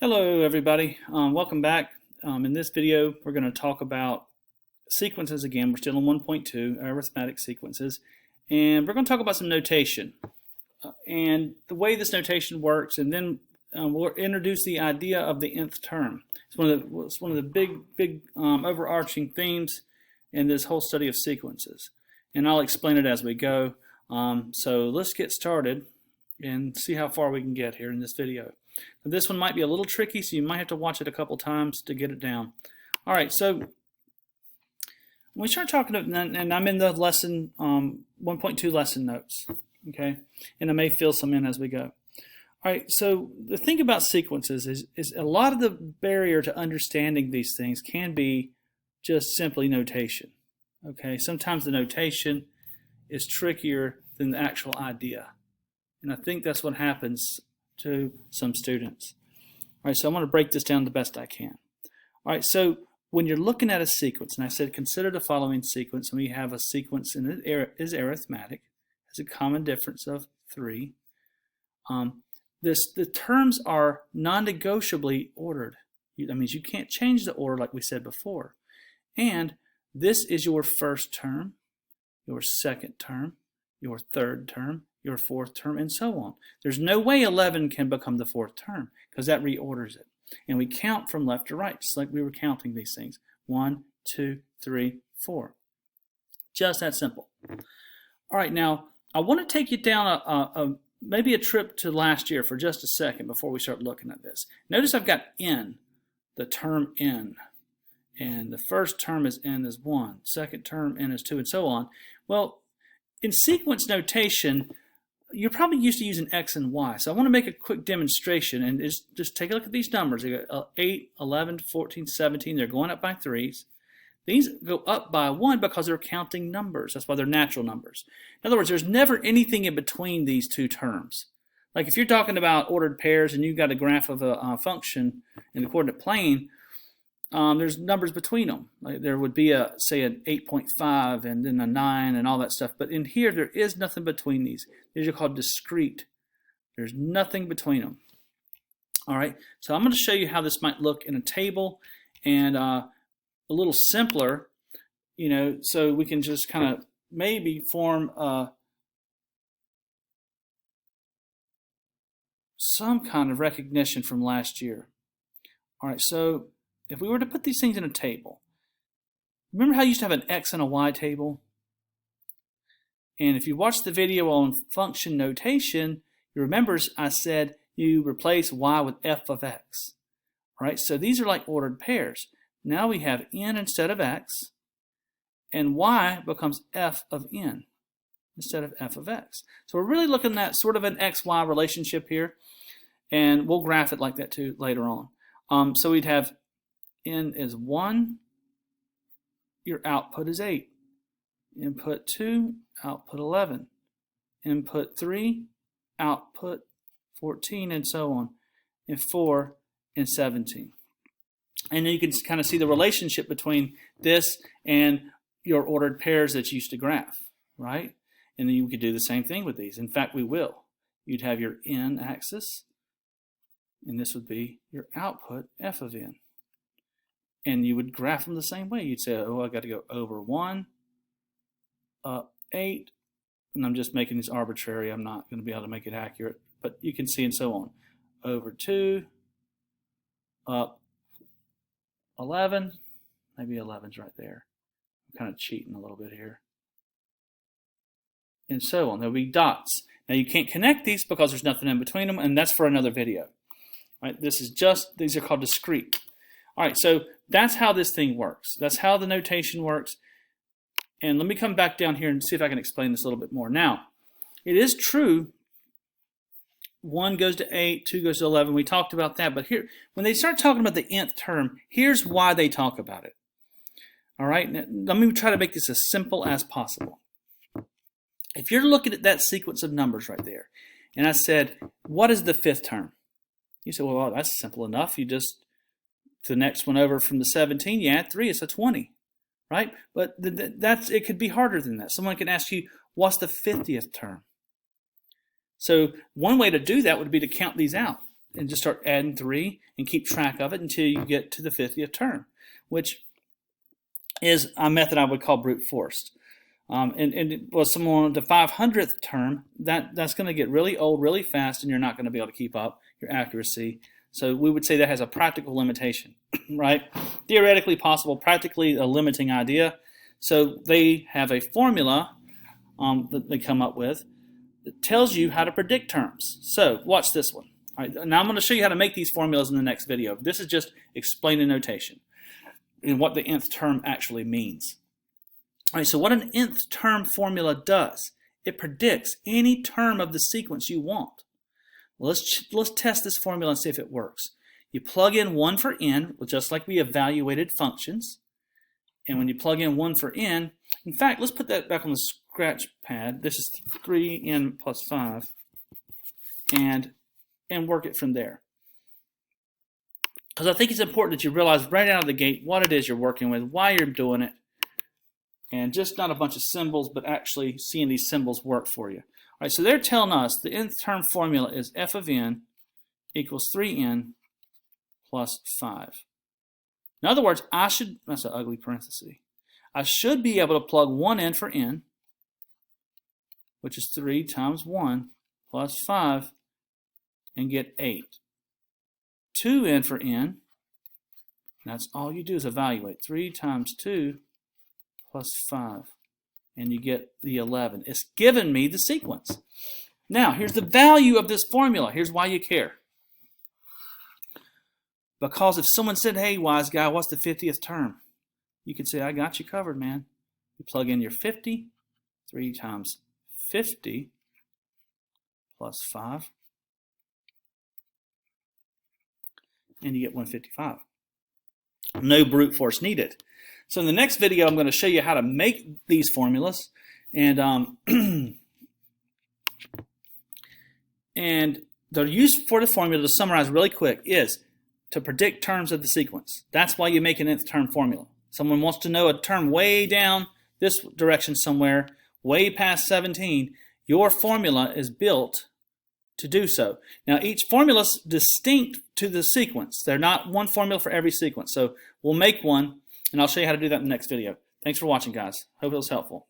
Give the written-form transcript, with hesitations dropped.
Hello everybody, welcome back. In this video we're going to talk about sequences again. We're still in 1.2, arithmetic sequences, and we're going to talk about some notation and the way this notation works, and then we'll introduce the idea of the nth term. It's one of the big overarching themes in this whole study of sequences, and I'll explain it as we go. So let's get started and see how far we can get here in this video. This one might be a little tricky, so you might have to watch it a couple times to get it down. All right, so when we start talking, and I'm in the lesson 1.2 lesson notes, okay, and I may fill some in as we go. All right, so the thing about sequences is a lot of the barrier to understanding these things can be just simply notation. Okay, sometimes the notation is trickier than the actual idea, and I think that's what happens to some students. All right, so I'm going to break this down the best I can. All right, so when you're looking at a sequence, and I said consider the following sequence, and we have a sequence, and it is arithmetic, has a common difference of 3. The terms are non-negotiably ordered. That means you can't change the order like we said before. And this is your first term, your second term, your third term, your fourth term, and so on. There's no way 11 can become the fourth term because that reorders it. And we count from left to right, just like we were counting these things. 1, 2, 3, 4. Just that simple. All right, now I want to take you down maybe a trip to last year for just a second before we start looking at this. Notice I've got n, the term n. And the first term is n is 1. Second term n is 2, and so on. Well, in sequence notation, you're probably used to using x and y. So I want to make a quick demonstration and just take a look at these numbers. You got 8, 11, 14, 17. They're going up by 3s. These go up by 1 because they're counting numbers. That's why they're natural numbers. In other words, there's never anything in between these two terms. Like if you're talking about ordered pairs and you've got a graph of a function in the coordinate plane, there's numbers between them. Like there would be say an 8.5 and then a 9 and all that stuff. But in here, there is nothing between these. These are called discrete. There's nothing between them. All right. So I'm going to show you how this might look in a table, and a little simpler, so we can just kind of maybe form some kind of recognition from last year. All right. So if we were to put these things in a table, remember how you used to have an X and a Y table? And if you watch the video on function notation, you remember I said you replace Y with f of x. All right, so these are like ordered pairs. Now we have n instead of x, and y becomes f of n instead of f of x. So we're really looking at sort of an x-y relationship here, and we'll graph it like that too later on. So we'd have n is 1, your output is 8. Input 2, output 11. Input 3, output 14, and so on. And 4 and 17. And then you can kind of see the relationship between this and your ordered pairs that you used to graph, right? And then you could do the same thing with these. In fact, we will. You'd have your n axis, and this would be your output, f of n. And you would graph them the same way. You'd say, oh, I got to go over 1, up 8, and I'm just making this arbitrary. I'm not going to be able to make it accurate, but you can see and so on. Over 2, up 11, maybe 11's right there. I'm kind of cheating a little bit here. And so on. There'll be dots. Now you can't connect these because there's nothing in between them, and that's for another video. All right, these are called discrete. All right, so that's how this thing works. That's how the notation works. And let me come back down here and see if I can explain this a little bit more. Now, it is true 1 goes to 8, 2 goes to 11. We talked about that. But here, when they start talking about the nth term, here's why they talk about it. All right, now, let me try to make this as simple as possible. If you're looking at that sequence of numbers right there, and I said, what is the fifth term? You say, well, that's simple enough. You just to the next one over from the 17, you add 3, it's a 20, right? But it could be harder than that. Someone can ask you, what's the 50th term? So one way to do that would be to count these out. and just start adding 3 and keep track of it until you get to the 50th term, which is a method I would call brute force. And well, someone the 500th term, that's going to get really old really fast, and you're not going to be able to keep up your accuracy. So we would say that has a practical limitation, right? Theoretically possible, practically a limiting idea. So they have a formula that they come up with that tells you how to predict terms. So watch this one. All right, now I'm going to show you how to make these formulas in the next video. This is just explaining notation and what the nth term actually means. All right, so what an nth term formula does, it predicts any term of the sequence you want. Well, let's test this formula and see if it works. You plug in 1 for n, just like we evaluated functions. And when you plug in 1 for n, in fact, let's put that back on the scratch pad. This is 3n plus 5, and work it from there. Because I think it's important that you realize right out of the gate what it is you're working with, why you're doing it, and just not a bunch of symbols, but actually seeing these symbols work for you. All right, so they're telling us the nth term formula is f of n equals 3n plus 5. In other words, that's an ugly parenthesis. I should be able to plug 1 in for n, which is 3 times 1 plus 5, and get 8. 2 in for n, that's all you do is evaluate. 3 times 2 plus 5, and you get the 11. It's given me the sequence. Now, here's the value of this formula. Here's why you care. Because if someone said, hey, wise guy, what's the 50th term? You could say, I got you covered, man. You plug in your 50, 3 times 50 plus 5, and you get 155. No brute force needed. So in the next video, I'm going to show you how to make these formulas, and and the use for the formula, to summarize really quick, is to predict terms of the sequence. That's why you make an nth term formula. Someone wants to know a term way down this direction somewhere, way past 17. Your formula is built to do so. Now, each formula is distinct to the sequence. They're not one formula for every sequence. So we'll make one, and I'll show you how to do that in the next video. Thanks for watching, guys. Hope it was helpful.